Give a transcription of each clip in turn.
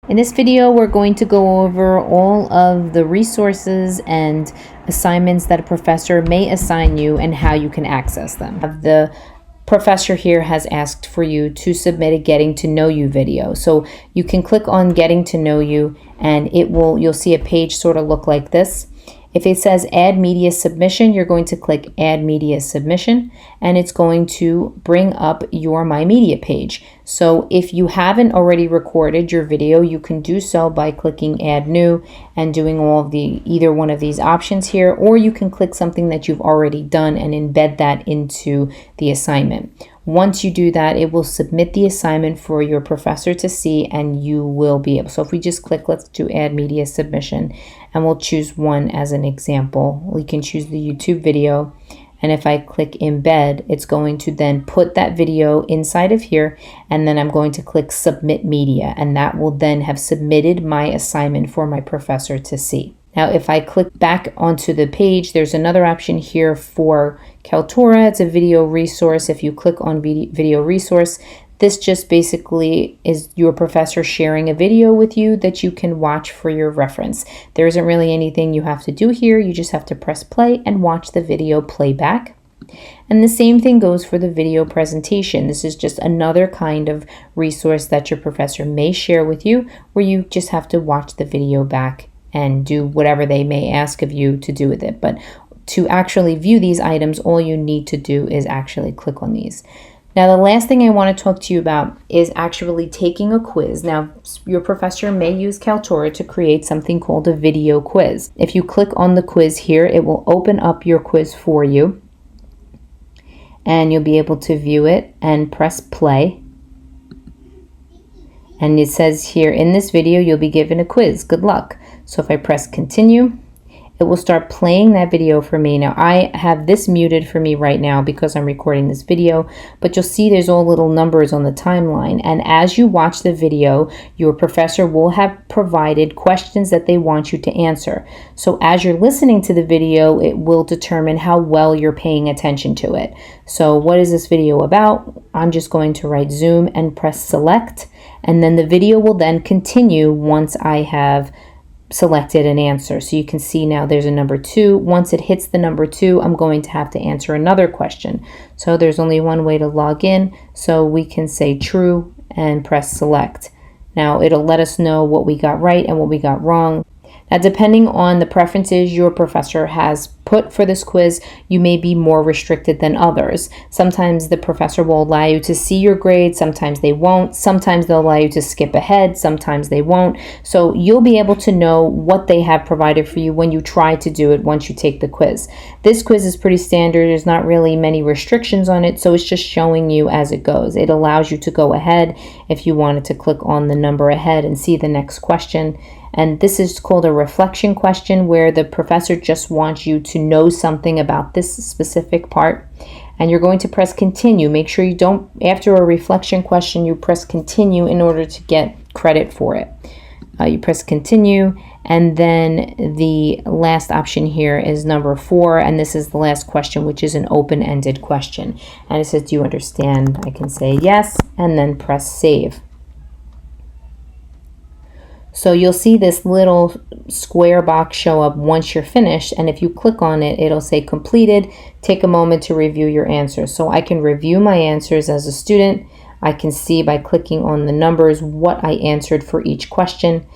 In this video, we're going to go over all of the resources and assignments that a professor may assign you and how you can access them. The professor here has asked for you to submit a getting to know you video. So you can click on getting to know you and you'll see a page sort of look like this. If it says add media submission, you're going to click add media submission and it's going to bring up your My Media page. So if you haven't already recorded your video, you can do so by clicking add new and doing either one of these options here, or you can click something that you've already done and embed that into the assignment. Once you do that, it will submit the assignment for your professor to see and you will be able. So if we just click, let's do add media submission and we'll choose one as an example. We can choose the YouTube video. And if I click embed, it's going to then put that video inside of here. And then I'm going to click submit media and that will then have submitted my assignment for my professor to see. Now, if I click back onto the page, there's another option here for Kaltura. It's a video resource. If you click on video resource, this just basically is your professor sharing a video with you that you can watch for your reference. There isn't really anything you have to do here. You just have to press play and watch the video playback. And the same thing goes for the video presentation. This is just another kind of resource that your professor may share with you, where you just have to watch the video back and do whatever they may ask of you to do with it. But to actually view these items, all you need to do is actually click on these. Now, the last thing I want to talk to you about is actually taking a quiz. Now, your professor may use Kaltura to create something called a video quiz. If you click on the quiz here, it will open up your quiz for you and you'll be able to view it and press play. And it says here, in this video, you'll be given a quiz. Good luck. So if I press continue, it will start playing that video for me. Now I have this muted for me right now because I'm recording this video, but you'll see there's all little numbers on the timeline. And as you watch the video, your professor will have provided questions that they want you to answer. So as you're listening to the video, it will determine how well you're paying attention to it. So what is this video about? I'm just going to write Zoom and press select, and then the video will then continue once I have selected an answer. So you can see now there's a number 2. Once it hits the number 2, I'm going to have to answer another question. So there's only one way to log in. So we can say true and press select. Now it'll let us know what we got right and what we got wrong. Now, depending on the preferences your professor has put for this quiz, you may be more restricted than others. Sometimes the professor will allow you to see your grade, sometimes they won't. Sometimes they'll allow you to skip ahead, sometimes they won't. So you'll be able to know what they have provided for you when you try to do it once you take the quiz. This quiz is pretty standard. There's not really many restrictions on it, so it's just showing you as it goes. It allows you to go ahead if you wanted to click on the number ahead and see the next question. And this is called a reflection question, where the professor just wants you to know something about this specific part. And you're going to press continue. Make sure you don't, after a reflection question, you press continue in order to get credit for it. You press continue, and then the last option here is number 4, and this is the last question, which is an open-ended question. And it says, do you understand? I can say yes, and then press save. So you'll see this little square box show up once you're finished, and if you click on it, it'll say completed. Take a moment to review your answers. So I can review my answers as a student. I can see by clicking on the numbers what I answered for each question.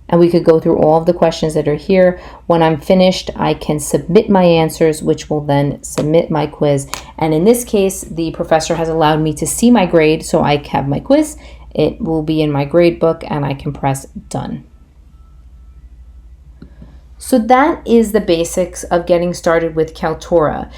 And we could go through all of the questions that are here. When I'm finished, I can submit my answers, which will then submit my quiz. And in this case, the professor has allowed me to see my grade, so I have my quiz. It will be in my grade book and I can press done. So that is the basics of getting started with Kaltura.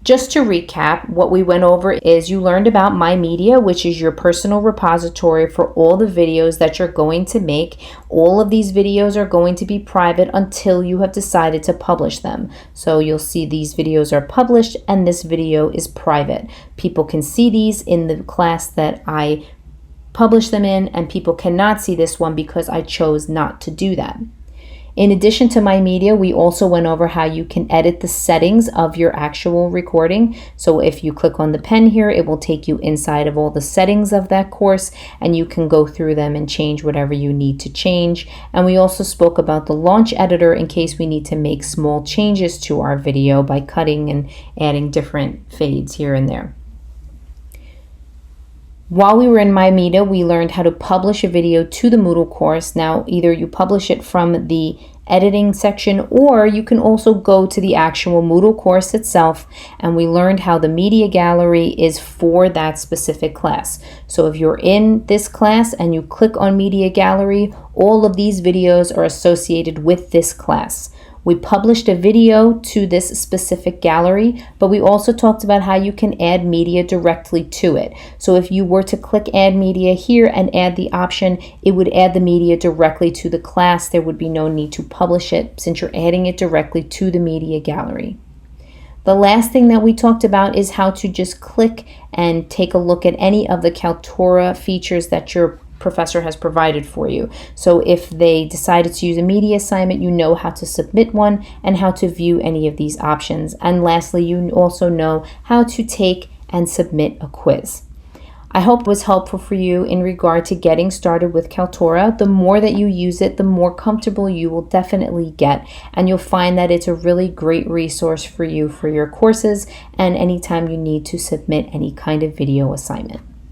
Just to recap, what we went over is you learned about My Media, which is your personal repository for all the videos that you're going to make. All of these videos are going to be private until you have decided to publish them. So you'll see these videos are published and this video is private. People can see these in the class that I publish them in, and people cannot see this one because I chose not to do that. In addition to My Media, we also went over how you can edit the settings of your actual recording. So if you click on the pen here, it will take you inside of all the settings of that course, and you can go through them and change whatever you need to change. And we also spoke about the launch editor in case we need to make small changes to our video by cutting and adding different fades here and there. While we were in My Media, we learned how to publish a video to the Moodle course. Now, either you publish it from the editing section, or you can also go to the actual Moodle course itself, and we learned how the media gallery is for that specific class. So if you're in this class and you click on media gallery, all of these videos are associated with this class. We published a video to this specific gallery, but we also talked about how you can add media directly to it. So if you were to click add media here and add the option, it would add the media directly to the class. There would be no need to publish it since you're adding it directly to the media gallery. The last thing that we talked about is how to just click and take a look at any of the Kaltura features that your professor has provided for you. So if they decided to use a media assignment, you know how to submit one and how to view any of these options. And lastly, you also know how to take and submit a quiz. I hope it was helpful for you in regard to getting started with Kaltura. The more that you use it, the more comfortable you will definitely get, and you'll find that it's a really great resource for you for your courses and anytime you need to submit any kind of video assignment.